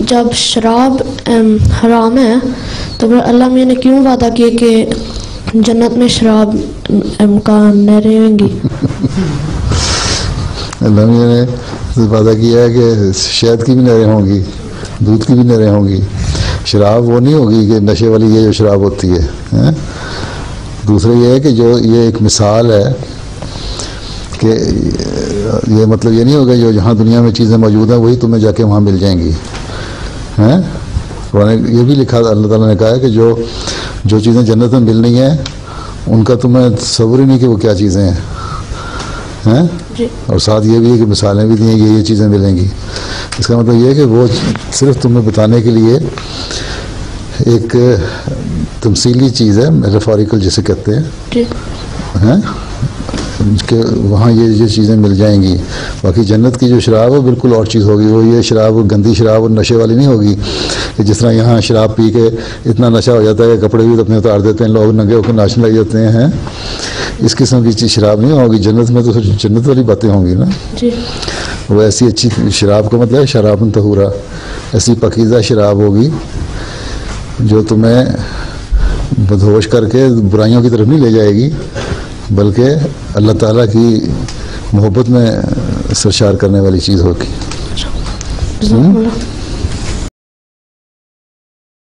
जब शराब हराम है तो फिर अल्लाह मियाँ ने क्यों वादा किया कि जन्नत में शराब का नहरें होंगी? अल्लाह मियाँ ने वादा किया है कि शहद की भी नहरें होंगी, दूध की भी नहरें होंगी। शराब वो नहीं होगी कि नशे वाली ये जो शराब होती है। दूसरा ये है कि जो ये एक मिसाल है कि ये मतलब ये नहीं होगा जो जहाँ दुनिया में चीज़ें मौजूद हैं वही तुम्हें जाके वहाँ मिल जाएंगी, हैं? कुरान ये भी लिखा, अल्लाह ताला ने कहा है कि जो चीज़ें जन्नत में मिलनी है उनका तुम्हें तसव्वुर ही नहीं कि वो क्या चीज़ें हैं। और साथ ये भी है कि मिसालें भी दी हैं ये चीज़ें मिलेंगी। इसका मतलब ये है कि वो सिर्फ तुम्हें बताने के लिए एक तमसीली चीज़ है, मेटाफोरिकल जिसे कहते हैं कि वहाँ ये चीज़ें मिल जाएंगी। बाकी जन्नत की जो शराब है बिल्कुल और चीज़ होगी। वो ये शराब गंदी शराब और नशे वाली नहीं होगी कि जिस तरह यहाँ शराब पी के इतना नशा हो जाता है कि कपड़े भी अपने उतार देते हैं, लोग नंगे होकर नाचने लग जाते हैं। इस किस्म की चीज़ शराब नहीं होगी जन्नत में, तो जन्नत वाली बातें होंगी ना जी। वो ऐसी अच्छी शराब का मतलब है शराबन तहूरा, ऐसी पकीज़ा शराब होगी जो तुम्हें बदहोश करके बुराइयों की तरफ नहीं ले जाएगी बल्कि अल्लाह ताला की मोहब्बत में सरशार करने वाली चीज़ होगी।